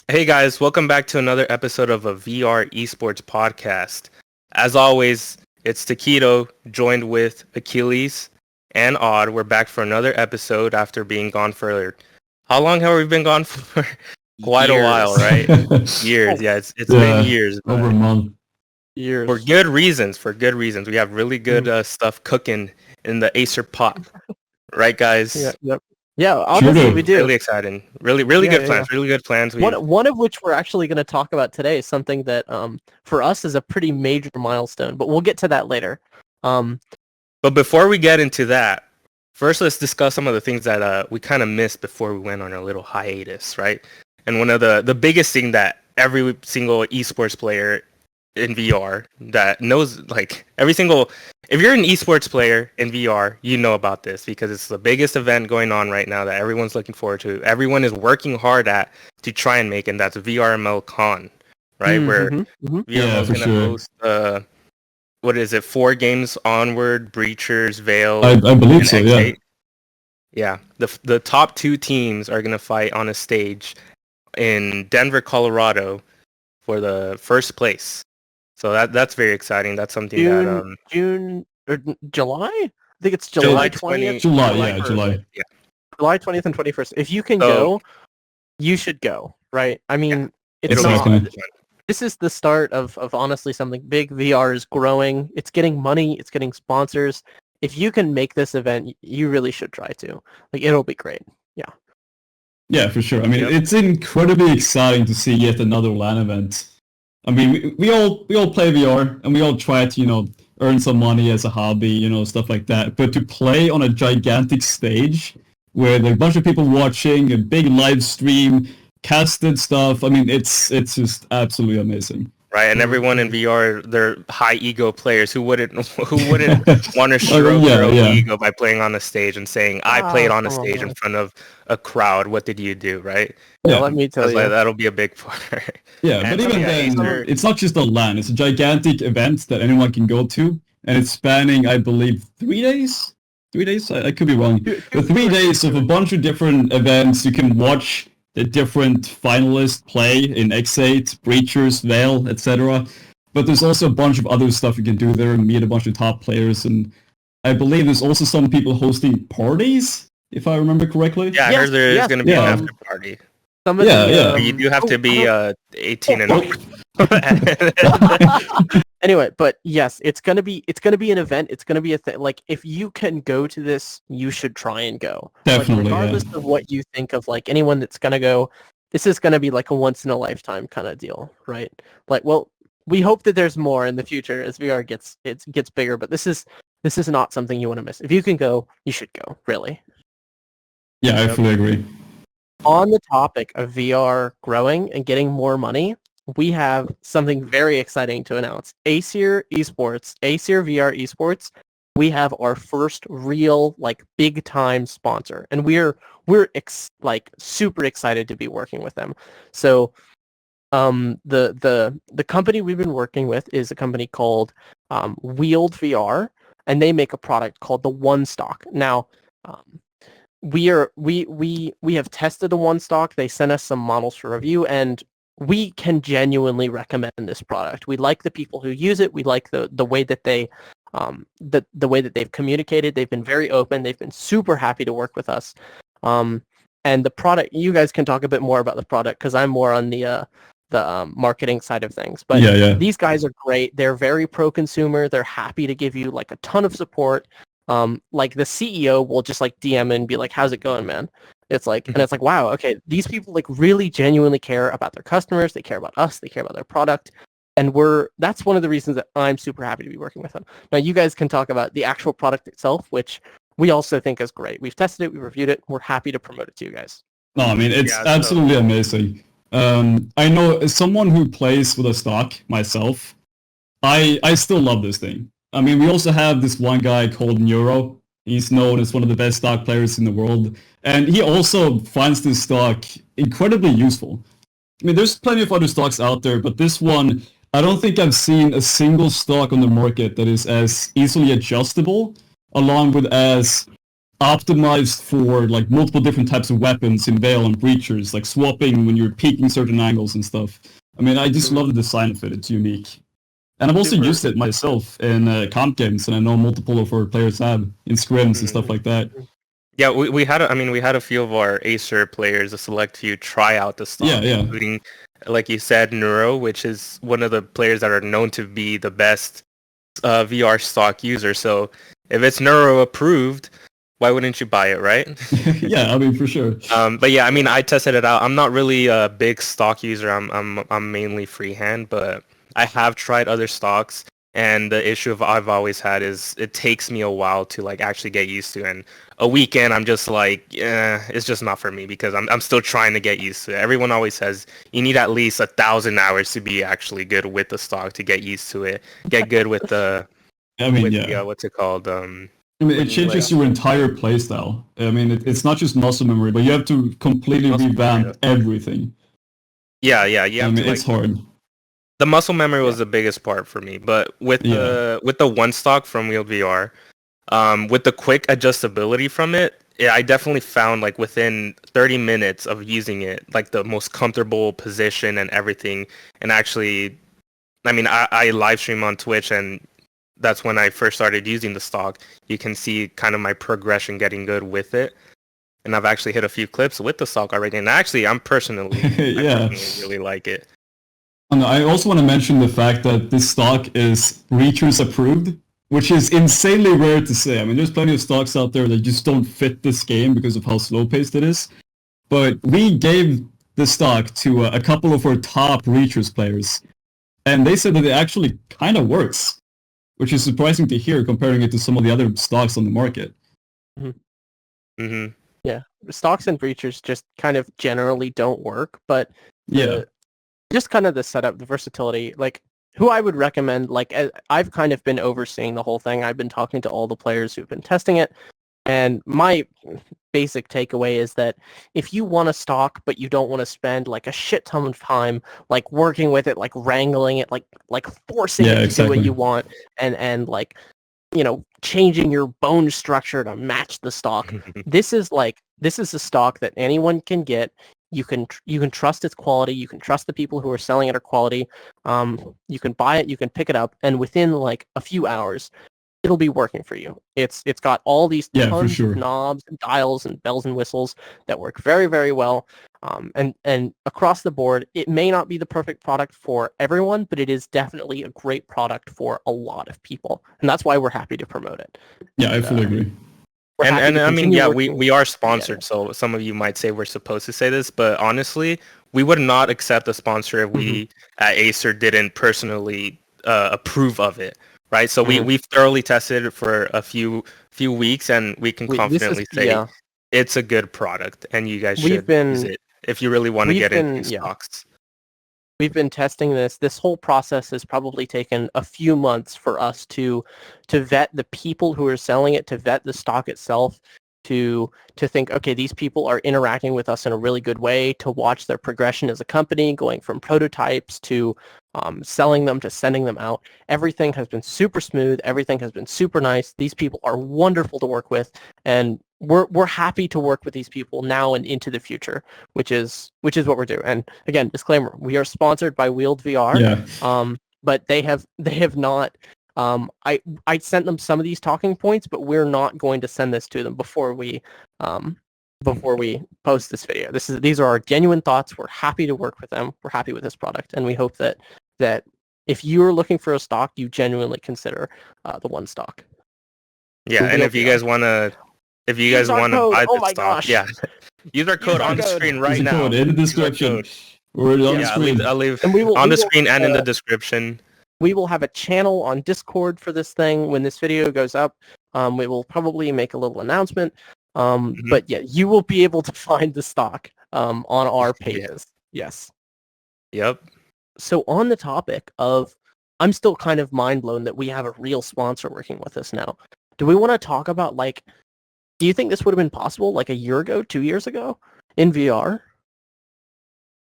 Hey guys, welcome back to another episode of a VR Esports podcast. As always, it's Takito joined with Achilles and Odd. We're back for another episode after being gone for how long have we been gone for? Quite a while, right? Years. Yeah, it's been years. Over a month. Years. For good reasons. We have really good stuff cooking in the AESIR pot. Right, guys? Yeah, yep. Yeah, honestly, we do. Really exciting. Really good plans. Really good plans. One of which we're actually going to talk about today is something that, for us, is a pretty major milestone. But we'll get to that later. But before we get into that, first let's discuss some of the things that we kind of missed before we went on our little hiatus, right? And one of the biggest thing that every single esports player in VR that knows, like if you're an esports player in VR, you know about this because it's the biggest event going on right now that everyone's looking forward to. Everyone is working hard to try and make, and that's VRML Con, right? Where VRML is going to host, what is it, 4 games onward, Breachers, Vail. I believe so, yeah. Yeah, the top 2 teams are going to fight on a stage in Denver, Colorado for the first place. So that's very exciting. That's something June or July? I think it's July 20th. July. Yeah. July 20th and 21st. If you can go, you should go, right? I mean, this is the start of honestly something big. VR is growing. It's getting money. It's getting sponsors. If you can make this event, you really should try to. Like, it'll be great. Yeah. Yeah, for sure. I mean, it's incredibly exciting to see yet another LAN event. I mean, we all play VR and we all try to, earn some money as a hobby, stuff like that. But to play on a gigantic stage with a bunch of people watching, a big live stream, casted stuff, I mean, it's just absolutely amazing. Right, and everyone in VR, they're high ego players who wouldn't want to stroke their own ego by playing on a stage and saying, "I played on a stage in front of a crowd. What did you do?" Right? Yeah, let me tell you, that'll be a big part. Yeah, but even then, it's not just a LAN; it's a gigantic event that anyone can go to, and it's spanning, I believe, 3 days. 3 days? I could be wrong. But 3 days of a bunch of different events. You can watch the different finalists play in X8, Breachers, Vail, etc. But there's also a bunch of other stuff you can do there and meet a bunch of top players. And I believe there's also some people hosting parties, if I remember correctly. Yeah, I heard there is going to be an after party. You do have to be 18 and over. Anyway, but yes, it's gonna be an event. It's gonna be a thing. Like, if you can go to this, you should try and go. Definitely, regardless of what you think of, like, anyone that's gonna go, this is gonna be like a once in a lifetime kind of deal, right? Like, well, we hope that there's more in the future as VR gets bigger, but this is not something you want to miss. If you can go, you should go. Really. Yeah, I fully agree. On the topic of VR growing and getting more money, we have something very exciting to announce. AESIR Esports, AESIR VR Esports, we have our first real, like, big time sponsor, and we're super excited to be working with them. So, the company we've been working with is a company called Wield VR, and they make a product called the One Stock. Now, we have tested the One Stock. They sent us some models for review, and we can genuinely recommend this product. We like the people who use it. We like the way that they the way that they've communicated. They've been very open. They've been super happy to work with us. And the product, you guys can talk a bit more about the product because I'm more on the marketing side of things. But these guys are great. They're very pro-consumer. They're happy to give you, like, a ton of support. Like, the CEO will just, like, DM and be like, "How's it going, man?" It's like, and it's like, wow, okay, these people, like, really genuinely care about their customers. They care about us. They care about their product. And that's one of the reasons that I'm super happy to be working with them. Now, you guys can talk about the actual product itself, which we also think is great. We've tested it. We've reviewed it. We're happy to promote it to you guys. No, I mean, it's absolutely amazing. I know, as someone who plays with a stock myself, I still love this thing. I mean, we also have this one guy called Neuro. He's known as one of the best stock players in the world. And he also finds this stock incredibly useful. I mean, there's plenty of other stocks out there, but this one, I don't think I've seen a single stock on the market that is as easily adjustable, along with as optimized for like multiple different types of weapons in Vail and Breachers, like swapping when you're peeking certain angles and stuff. I mean, I just love the design of it. It's unique. And I've also used it myself in comp games, and I know multiple of our players have in scrims and stuff like that. Yeah, we had a few of our AESIR players, a select few, try out the stock, including, like you said, Neuro, which is one of the players that are known to be the best VR stock user. So if it's Neuro approved, why wouldn't you buy it, right? Yeah, I mean, for sure. But yeah, I mean, I tested it out. I'm not really a big stock user. I'm mainly freehand, but I have tried other stocks. And the issue I've always had is it takes me a while to like actually get used to. And a weekend, I'm just like, it's just not for me because I'm still trying to get used to it. Everyone always says you need at least 1,000 hours to be actually good with the stock to get used to it, get good with the. I mean, what's it called? I mean, it changes your entire playstyle. I mean, it's not just muscle memory, but you have to completely revamp everything. Yeah. You have it's hard. The muscle memory was the biggest part for me, but with the one stock from Wield VR, with the quick adjustability from it, I definitely found like within 30 minutes of using it, like the most comfortable position and everything. And actually, I mean, I live stream on Twitch, and that's when I first started using the stock. You can see kind of my progression getting good with it. And I've actually hit a few clips with the stock already. And actually, I personally really like it. And I also want to mention the fact that this stock is Breachers approved, which is insanely rare to say. I mean, there's plenty of stocks out there that just don't fit this game because of how slow-paced it is. But we gave the stock to a couple of our top Breachers players, and they said that it actually kind of works, which is surprising to hear comparing it to some of the other stocks on the market. Yeah, stocks and Breachers just kind of generally don't work, but just kind of the setup, the versatility, like who I would recommend, like I've kind of been overseeing the whole thing. I've been talking to all the players who've been testing it, and my basic takeaway is that if you want a stock but you don't want to spend like a shit ton of time like working with it, like wrangling it, like forcing it to do what you want, and like, you know, changing your bone structure to match the stock, this is a stock that anyone can get. You can trust its quality. You can trust the people who are selling it are quality. You can buy it. You can pick it up, and within like a few hours, it'll be working for you. It's got all these tons of knobs and dials and bells and whistles that work very, very well. And across the board, it may not be the perfect product for everyone, but it is definitely a great product for a lot of people, and that's why we're happy to promote it. Yeah, I fully agree. And I mean, yeah, we are sponsored, so some of you might say we're supposed to say this, but honestly, we would not accept a sponsor if we at AESIR didn't personally approve of it, right? So we've thoroughly tested it for a few weeks, and we can confidently say it's a good product, and you guys should use it if you really want to get into stocks. We've been testing this. This whole process has probably taken a few months for us to vet the people who are selling it, to vet the stock itself, to think, okay, these people are interacting with us in a really good way, to watch their progression as a company, going from prototypes to selling them to sending them out. Everything has been super smooth. Everything has been super nice. These people are wonderful to work with, and we're happy to work with these people now and into the future, which is what we're doing. And again, disclaimer: we are sponsored by Wield VR. But they have not. I sent them some of these talking points, but we're not going to send this to them before we post this video. These are our genuine thoughts. We're happy to work with them. We're happy with this product, and we hope that if you're looking for a stock, you genuinely consider the one stock. Yeah, and if you guys want to buy the stock, use our code on the screen right now. Code in the description. Or on the screen. I'll leave on the screen and in the description. We will have a channel on Discord for this thing when this video goes up. We will probably make a little announcement. But yeah, you will be able to find the stock on our pages. Yes. Yep. So on the topic of, I'm still kind of mind blown that we have a real sponsor working with us now. Do we want to talk about, like, do you think this would have been possible like a year ago, 2 years ago in VR?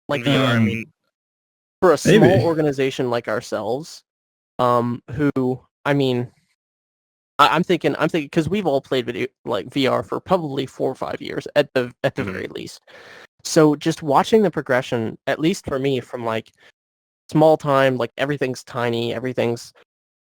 Like VR, I mean, for a small organization like ourselves, who, I mean, I'm thinking because we've all played video like VR for probably 4 or 5 years at the very least. So just watching the progression, at least for me, from like small time, like everything's tiny, everything's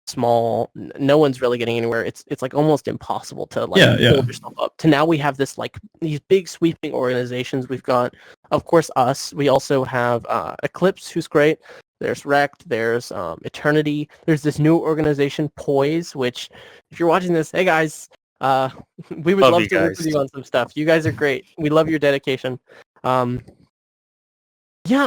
small, no one's really getting anywhere. It's like almost impossible to like hold yourself up. To now we have this like these big sweeping organizations. We've got, of course, us. We also have Eclipse, who's great. There's Rect. There's Eternity. There's this new organization, Poise, which if you're watching this, hey guys, we would love to work with you on some stuff. You guys are great. We love your dedication. Yeah,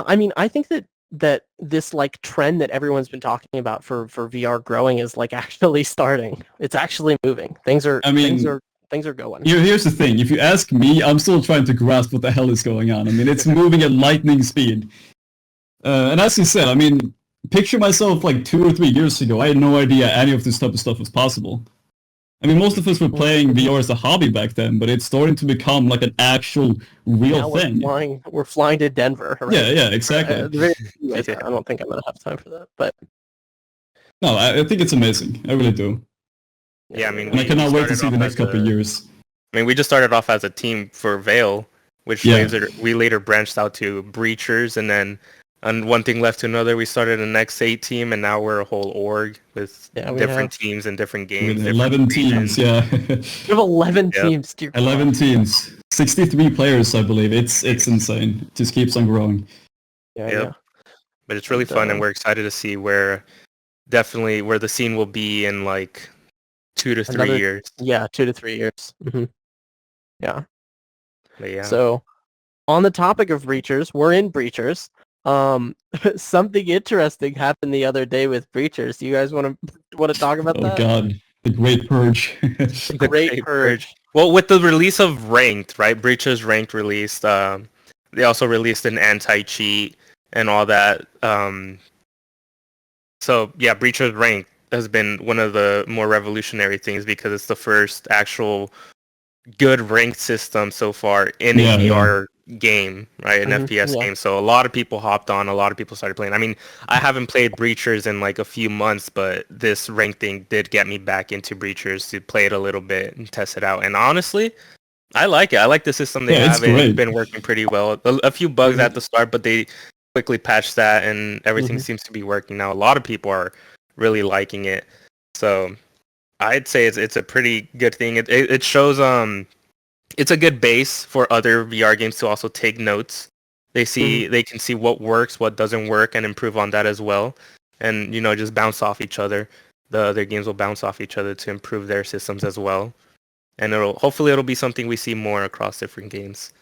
I mean, I think that this like trend that everyone's been talking about for VR growing is like actually starting. It's actually moving. Things are going. Here's the thing. If you ask me, I'm still trying to grasp what the hell is going on. I mean, it's moving at lightning speed. And as you said, I mean, picture myself like 2 or 3 years ago. I had no idea any of this type of stuff was possible. I mean, most of us were playing VR as a hobby back then, but it's starting to become like an actual real thing. We're flying to Denver. Right? Yeah, exactly. I don't think I'm going to have time for that, but... No, I think it's amazing. I really do. Yeah, I mean... And I cannot wait to see the next couple of years. I mean, we just started off as a team for Vail, which we later branched out to Breachers, and then one thing left to another. We started an X8 team, and now we're a whole org with different teams and different games. 11 teams, yeah. We have 11 teams. Dear 11 teams. 63 players, I believe. It's insane. It just keeps on growing. Yeah. But it's really fun, and we're excited to see where the scene will be in like 2 to 3 years. Yeah, 2 to 3 years. Mm-hmm. Yeah. But yeah. So, on the topic of Breachers, we're in Breachers. Something interesting happened the other day with Breachers. Do you guys want to talk about that? Oh God, the Great Purge. The Great Purge. Well, with the release of Ranked, right? Breachers Ranked released. They also released an anti-cheat and all that. So yeah, Breachers Ranked has been one of the more revolutionary things because it's the first actual good ranked system so far in a VR game, right? An FPS game. So a lot of people hopped on, a lot of people started playing. I mean, I haven't played Breachers in like a few months, but this ranked thing did get me back into Breachers to play it a little bit and test it out. And honestly, I like it. I like the system they have. It's been working pretty well. A few bugs at the start, but they quickly patched that and everything seems to be working now. A lot of people are really liking it. So I'd say it's a pretty good thing. It shows it's a good base for other VR games to also take notes. They can see what works, what doesn't work, and improve on that as well. And just bounce off each other. The other games will bounce off each other to improve their systems as well. And hopefully it'll be something we see more across different games.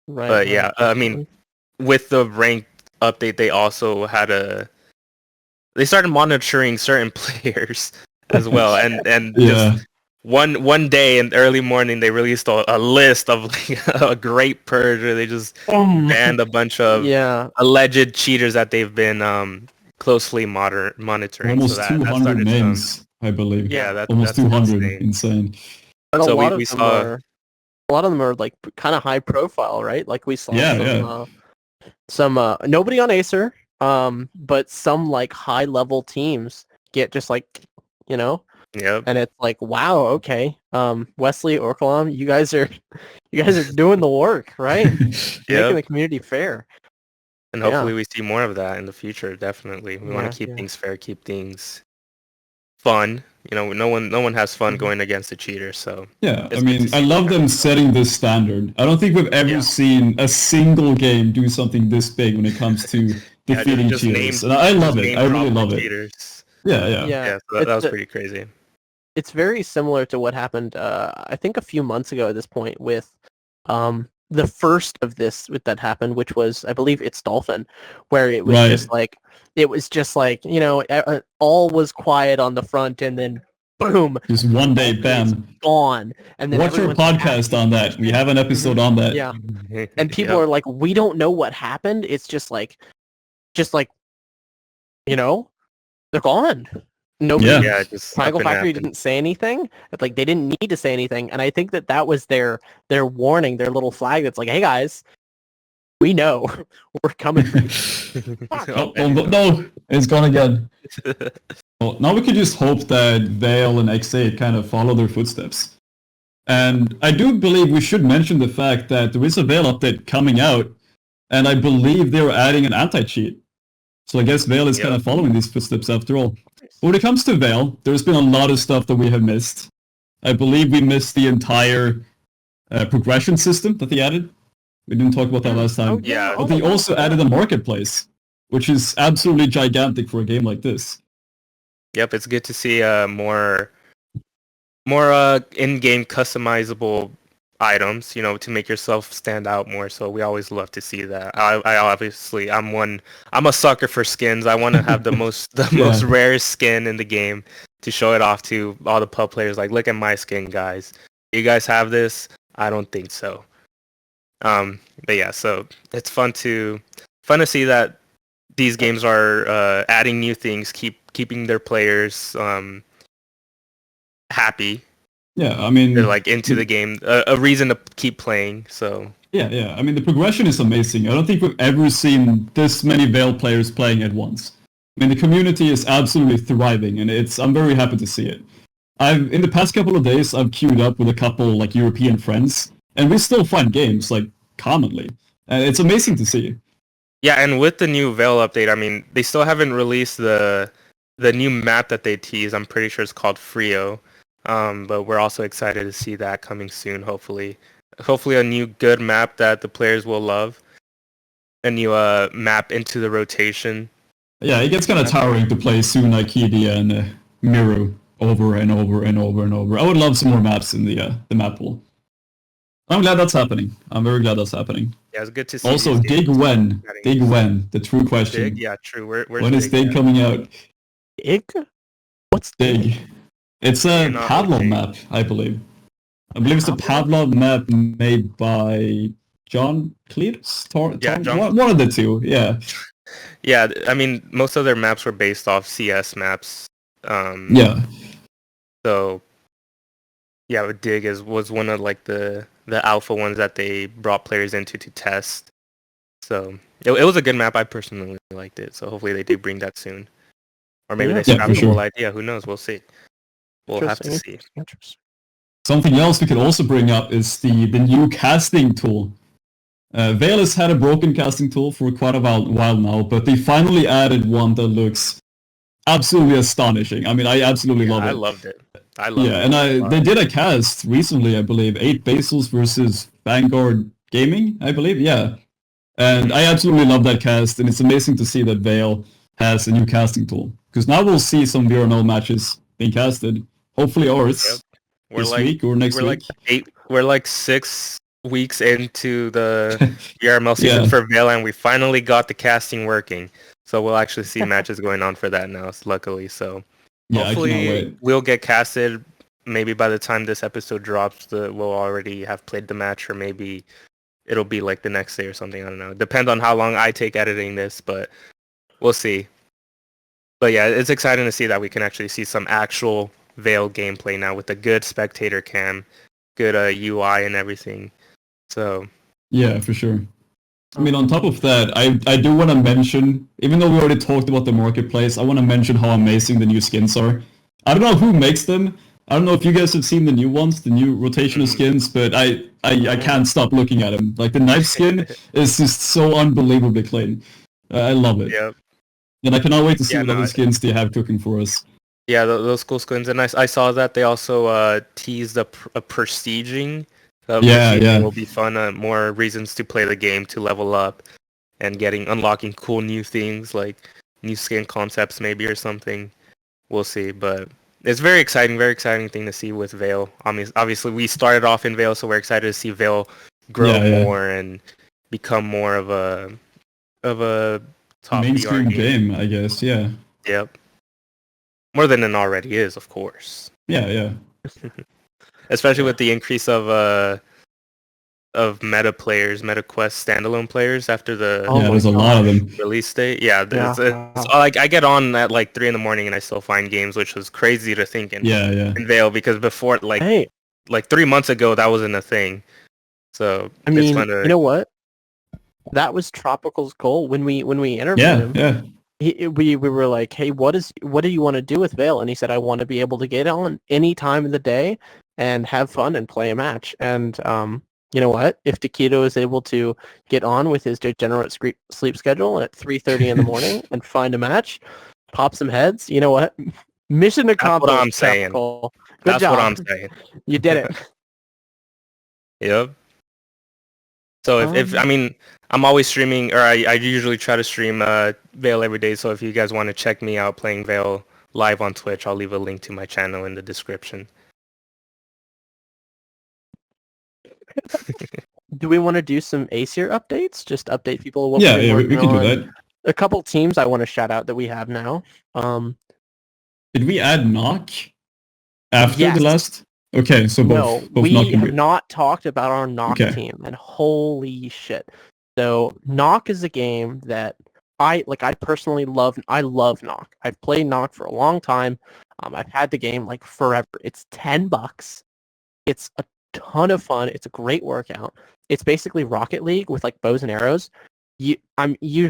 Right. But yeah, I mean, with the ranked update, they also they started monitoring certain players as well, and just one day in the early morning they released a list of like a great purge where they just banned a bunch of alleged cheaters that they've been closely monitoring. Almost 200 names, I believe. Yeah, that's almost 200. Insane. And a lot of them are like kind of high profile, right? Like we saw some nobody on AESIR, but some like high level teams get just like Yep. And it's like, wow, okay. Wesley, Orkalam, you guys are doing the work, right? Making the community fair. And hopefully we see more of that in the future, definitely. We want to keep things fair, keep things fun. No one has fun going against a cheater, so yeah, I mean, I love them setting this standard. I don't think we've ever seen a single game do something this big when it comes to defeating cheaters. And I love it. I really love it. Cheaters. Yeah. So that was pretty crazy. It's very similar to what happened, I think, a few months ago at this point with the first of this that happened, which was, I believe, It's Dolphin, where it was just like, all was quiet on the front, and then boom, just one day, bam, gone. And then watch our podcast on that. We have an episode on that. Yeah, and people are like, we don't know what happened. It's just like, they're gone. Nobody. Triangle Factory didn't say anything. It's like they didn't need to say anything, and I think that was their warning, their little flag. That's like, hey guys, we know we're coming. No, it's gone again. Well, now we can just hope that Vail and X8 kind of follow their footsteps. And I do believe we should mention the fact that there is a Vail update coming out, and I believe they're adding an anti-cheat. So I guess Vail is kind of following these footsteps after all. But when it comes to Vail, there's been a lot of stuff that we have missed. I believe we missed the entire progression system that they added. We didn't talk about that last time. Yeah. But they also added a marketplace, which is absolutely gigantic for a game like this. Yep, it's good to see more in-game customizable items, to make yourself stand out more. So we always love to see that. I obviously I'm a sucker for skins. I want to have the most rarest skin in the game to show it off to all the pub players. Like, look at my skin, guys. You guys have this? I don't think so. But yeah, so it's fun to see that these games are adding new things, keeping their players happy. Yeah, I mean, they're like into the game, a reason to keep playing. So yeah. I mean, the progression is amazing. I don't think we've ever seen this many Vail players playing at once. I mean, the community is absolutely thriving, and I'm very happy to see it. In the past couple of days, I've queued up with a couple like European friends, and we still find games like commonly, and it's amazing to see. Yeah, and with the new Vail update, I mean, they still haven't released the new map that they teased. I'm pretty sure it's called Frio. But we're also excited to see that coming soon, hopefully a new good map that the players will love. A new map into the rotation. Yeah, it gets kind of tiring to play Suna, Kidia, and Miru over and over and over and over. I would love some more maps in the map pool. I'm glad that's happening. I'm very glad that's happening. Yeah, it's good to see. Also, Dig when, the true question. Dig, yeah, true. When is Dig coming out? Dig? What's Dig? It's a Pavlov map, I believe. I believe it's a Pavlov map made by John Cletus? One of the two, yeah. Yeah, I mean, most of their maps were based off CS maps. Yeah. So, yeah, Dig was one of like the alpha ones that they brought players into to test. So, it was a good map. I personally liked it. So hopefully they do bring that soon. Or maybe they scrap the whole idea. Who knows? We'll see. We'll have to see. Something else we could also bring up is the new casting tool. Vail has had a broken casting tool for quite a while now, but they finally added one that looks absolutely astonishing. I mean, I absolutely love it. I loved it. They did a cast recently, I believe, 8 Basils versus Vanguard Gaming, I believe, yeah. And I absolutely love that cast, and it's amazing to see that Vail has a new casting tool. Because now we'll see some VRML matches being casted. Hopefully ours this week or next week. We're like 6 weeks into the VRML season for Vail, and we finally got the casting working. So we'll actually see matches going on for that now, luckily. So hopefully we'll get casted. Maybe by the time this episode drops, we'll already have played the match, or maybe it'll be like the next day or something. I don't know. Depends on how long I take editing this, but we'll see. But yeah, it's exciting to see that we can actually see some actual Vail gameplay now with a good spectator cam, good UI and everything. So yeah, for sure. I mean, on top of that, I do want to mention, even though we already talked about the marketplace, I want to mention how amazing the new skins are. I don't know who makes them. I don't know if you guys have seen the new ones, the new rotational skins, but I can't stop looking at them. Like the knife skin is just so unbelievably clean. I love it. Yep. And I cannot wait to see what other skins they have cooking for us. Yeah, those cool skins. And I saw that they also teased a prestiging. Yeah. Will be fun. More reasons to play the game, to level up, and unlocking cool new things, like new skin concepts maybe or something. We'll see, but it's very exciting thing to see with Vail. I mean, obviously we started off in Vail, so we're excited to see Vail grow more and become more of a top mainstream VR game, I guess. Yeah. Yep. More than it already is, of course. Yeah. Especially with the increase of meta players, MetaQuest standalone players after the there's a lot of them release date. Yeah, it's like I get on at like 3 a.m. and I still find games, which was crazy to think in Vail, because before like 3 months ago that wasn't a thing. So I mean, you know what? That was Tropical's goal when we interviewed him. Yeah. we were like, hey, what do you want to do with Vail? And he said, I want to be able to get on any time of the day and have fun and play a match. And you know what? If Takito is able to get on with his degenerate sleep schedule at 3:30 in the morning and find a match, pop some heads, you know what? Mission accomplished. That's what I'm saying. Good That's job. what I'm saying. You did it. Yep. So if I mean, I'm always streaming, or I usually try to stream Vail every day. So if you guys want to check me out playing Vail live on Twitch, I'll leave a link to my channel in the description. Do we want to do some AESIR updates? Just update people. What Yeah, we're we working can do on. that. A couple teams I want to shout out that we have now. Did we add Nock after Yes. the last? Okay, so both we Nock and have not talked about our Nock Okay. team, and holy shit! So Nock is a game that I personally love. I love Nock. I've played Nock for a long time. I've had the game like forever. It's $10. It's a ton of fun. It's a great workout. It's basically Rocket League with like bows and arrows. You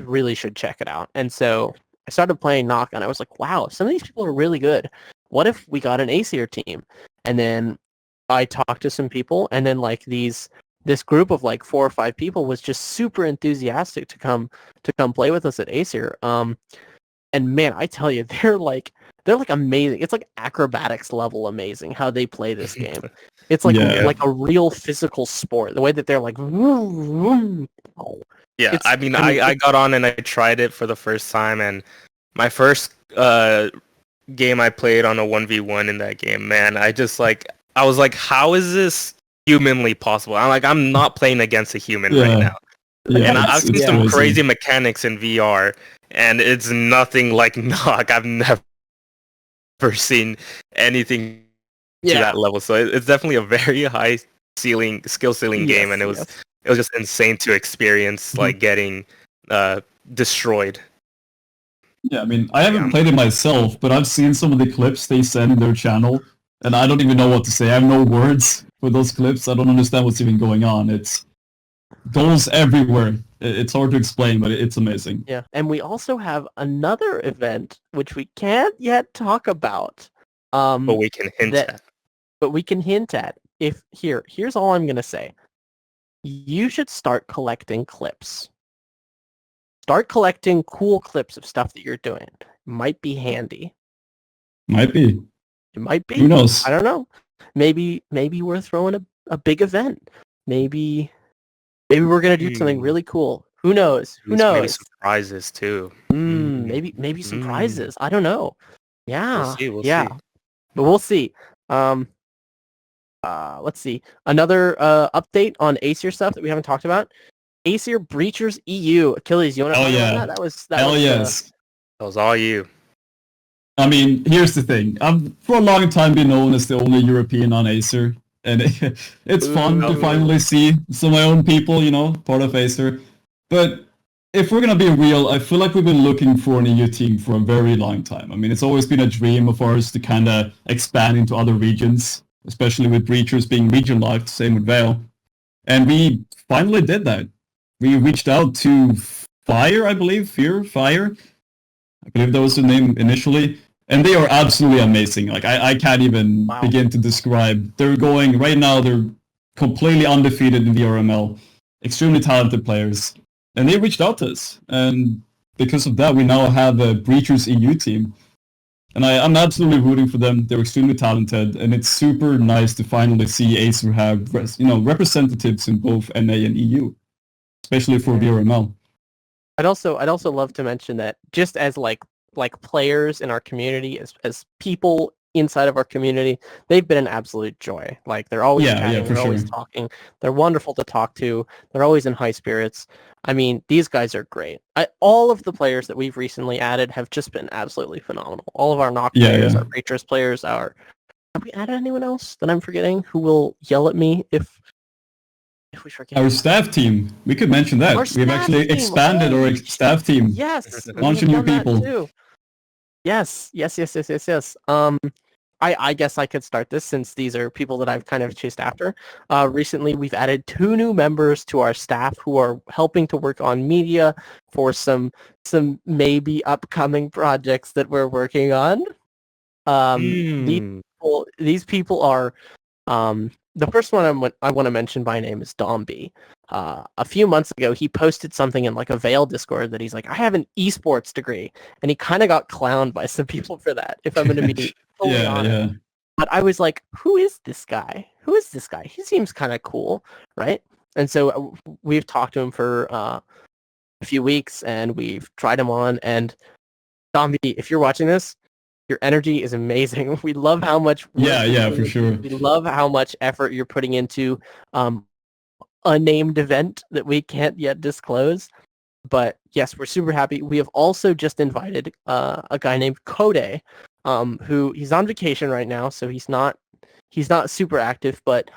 really should check it out. And so I started playing Nock, and I was like, wow, some of these people are really good. What if we got an AESIR team? And then I talked to some people, and then like this group of like 4 or 5 people was just super enthusiastic to come play with us at AESIR. And man, I tell you, they're like amazing. It's like acrobatics level amazing how they play this game. It's like like a real physical sport. The way that they're like, vroom, vroom. Oh. Yeah, I mean, I got on and I tried it for the first time, and my first game I played on a 1v1 in that game, man, I was like, how is this humanly possible? I'm not playing against a human right now. Yeah, and I've seen some amazing. crazy mechanics in VR, and it's nothing like Nock. I've never seen anything to that level. So it's definitely a very high skill ceiling game, and it was just insane to experience, like getting destroyed. Yeah, I mean, I haven't played it myself, but I've seen some of the clips they send in their channel, and I don't even know what to say. I have no words for those clips. I don't understand what's even going on. It's goals everywhere. It's hard to explain, but it's amazing. Yeah, and we also have another event which we can't yet talk about. But we can hint at. But we can hint at. Here's all I'm gonna say. You should start collecting clips. Start collecting cool clips of stuff that you're doing. Might be handy. Might be. It might be. Who knows? I don't know. Maybe we're throwing a big event. Maybe we're gonna do something really cool. Who knows? Who knows? Maybe some prizes too. Maybe some prizes. I don't know. Yeah. We'll see. But we'll see. Let's see. Another update on AESIR stuff that we haven't talked about. AESIR Breachers EU. Achilles, you want to talk about that? Yes. That was all you. I mean, here's the thing. I've for a long time been known as the only European on AESIR, and it's fun to finally see some of my own people, part of AESIR. But if we're gonna be real, I feel like we've been looking for an EU team for a very long time. I mean, it's always been a dream of ours to kind of expand into other regions, especially with Breachers being region locked, same with Vail. And we finally did that. We reached out to Fire, I believe, Fire. I believe that was the name initially. And they are absolutely amazing. Like, I can't even begin to describe. They're going, right now, they're completely undefeated in VRML. Extremely talented players. And they reached out to us. And because of that, we now have a Breachers EU team. And I'm absolutely rooting for them. They're extremely talented. And it's super nice to finally see AESIR have, representatives in both NA and EU. Especially for VRML. I'd also love to mention that just as like players in our community, as people inside of our community, they've been an absolute joy. Like, they're always chatting, they're always talking. They're wonderful to talk to. They're always in high spirits. I mean, these guys are great. All of the players that we've recently added have just been absolutely phenomenal. All of our Nock players, our Breachers players, have we added anyone else that I'm forgetting who will yell at me if we forget? Our staff team. We could mention that. We've actually expanded our staff team. Yes. Bunch of new people. Yes. I guess I could start this since these are people that I've kind of chased after. Recently, we've added 2 new members to our staff who are helping to work on media for some maybe upcoming projects that we're working on. These people are the first one I want to mention by name is Domby. A few months ago, he posted something in like a Vail Discord that he's like, I have an esports degree, and he kind of got clowned by some people for that. If I'm going to be totally honest, but I was like, who is this guy? Who is this guy? He seems kind of cool, right? And so we've talked to him for a few weeks, and we've tried him on. And Domby, if you're watching this, your energy is amazing. We love how much for sure. We love how much effort you're putting into a named event that we can't yet disclose. But yes, we're super happy. We have also just invited a guy named Kode, who he's on vacation right now, so he's not super active, but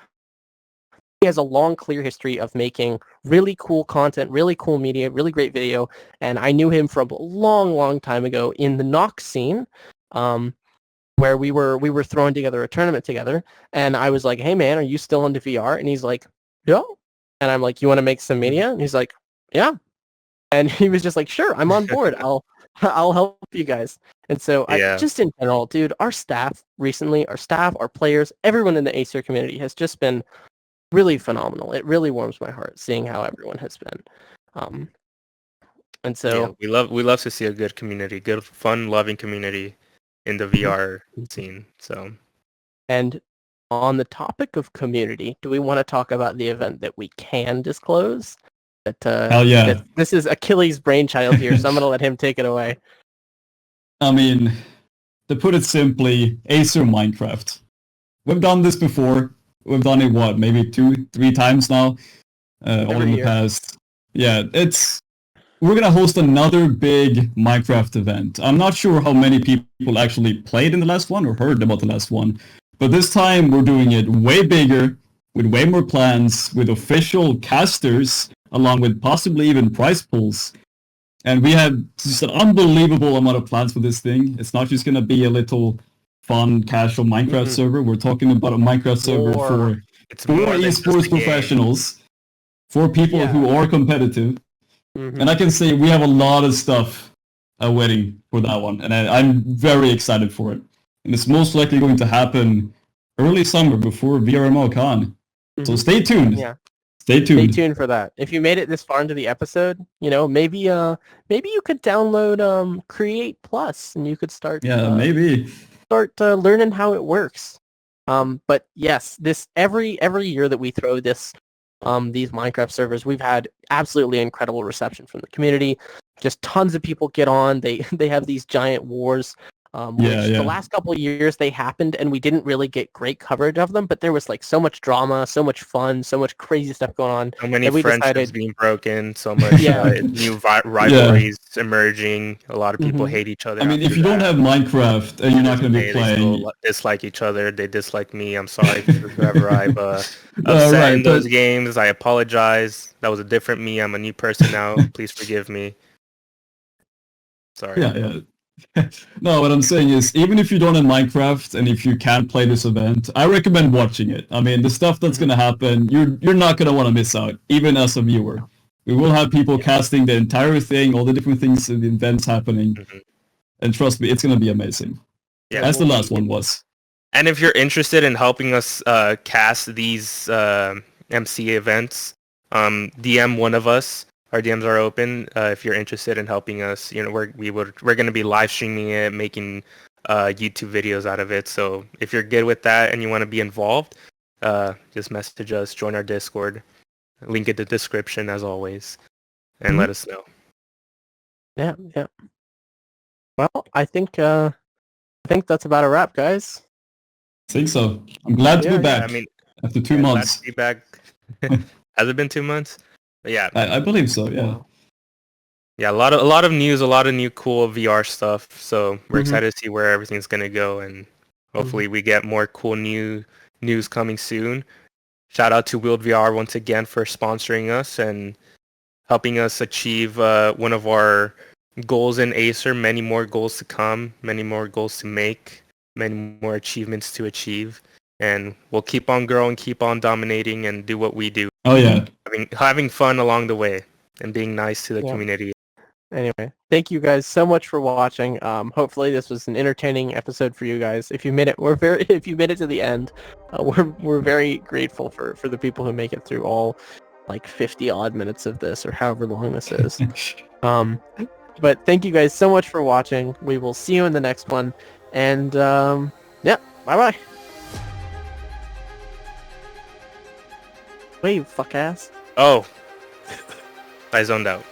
he has a long, clear history of making really cool content, really cool media, really great video. And I knew him from a long, long time ago in the Nock scene, where we were throwing together a tournament together. And I was like, hey man, are you still into VR? And he's like, no. And I'm like, you want to make some media? And he's like, yeah. And he was just like, sure, I'm on board. I'll help you guys. And so just in general, dude, our staff recently, our players, everyone in the AESIR community has just been really phenomenal. It really warms my heart seeing how everyone has been. And so we love to see a good community, good, fun, loving community in the VR scene. So, and on the topic of community, do we want to talk about the event that we can disclose? Hell yeah! This is Achilles' brainchild here, so I'm gonna let him take it away. I mean, to put it simply, AESIR Minecraft. We've done this before. We've done it, maybe 2-3 times now, all in the past. Yeah, we're going to host another big Minecraft event. I'm not sure how many people actually played in the last one or heard about the last one, but this time we're doing it way bigger, with way more plans, with official casters, along with possibly even prize pools. And we have just an unbelievable amount of plans for this thing. It's not just going to be a little fun, casual Minecraft server. We're talking about a Minecraft server for esports professionals, for people who are competitive. And I can say we have a lot of stuff waiting for that one. And I'm very excited for it. And it's most likely going to happen early summer before VRML Con. So stay tuned. Yeah. Stay tuned. Stay tuned for that. If you made it this far into the episode, maybe you could download Create Plus and you could start learning how it works. But yes, this every year that we throw these Minecraft servers, we've had absolutely incredible reception from the community. Just tons of people get on. They have these giant wars. The last couple of years they happened and we didn't really get great coverage of them, but there was like so much drama, so much fun, so much crazy stuff going on. So many friendships being broken, so much new rivalries emerging. A lot of people hate each other. I mean, if you don't have Minecraft and you're not going to be playing... They dislike each other. They dislike me. I'm sorry for whoever I've upset in those games. I apologize. That was a different me. I'm a new person now. Please forgive me. Sorry. Yeah. No, what I'm saying is, even if you don't have Minecraft and if you can't play this event, I recommend watching it. I mean, the stuff that's going to happen, you're not going to want to miss out, even as a viewer. We will have people casting the entire thing, all the different things, the events happening. And trust me, it's going to be amazing. Yeah, as the last one was. And if you're interested in helping us cast these MC events, DM one of us. Our DMs are open. If you're interested in helping us, we're going to be live streaming it, making YouTube videos out of it. So if you're good with that and you want to be involved, just message us, join our Discord. Link in the description as always, and let us know. Yeah. Well, I think that's about a wrap, guys. I think so. I'm glad to be back. After 2 months. Glad to be back. Has it been 2 months? Yeah, I believe so. Yeah, a lot of news, a lot of new cool VR stuff. So we're excited to see where everything's gonna go, and hopefully we get more cool new news coming soon. Shout out to Wield VR once again for sponsoring us and helping us achieve one of our goals in AESIR. Many more goals to come, many more goals to make. many more achievements to achieve, and we'll keep on growing, keep on dominating, and do what we do. Oh yeah. Having fun along the way and being nice to the community. Anyway, thank you guys so much for watching. Hopefully this was an entertaining episode for you guys. If you made it, if you made it to the end, we're very grateful for the people who make it through all like 50 odd minutes of this or however long this is. But thank you guys so much for watching. We will see you in the next one, and yeah, bye. Wait, you fuck ass. Oh, I zoned out.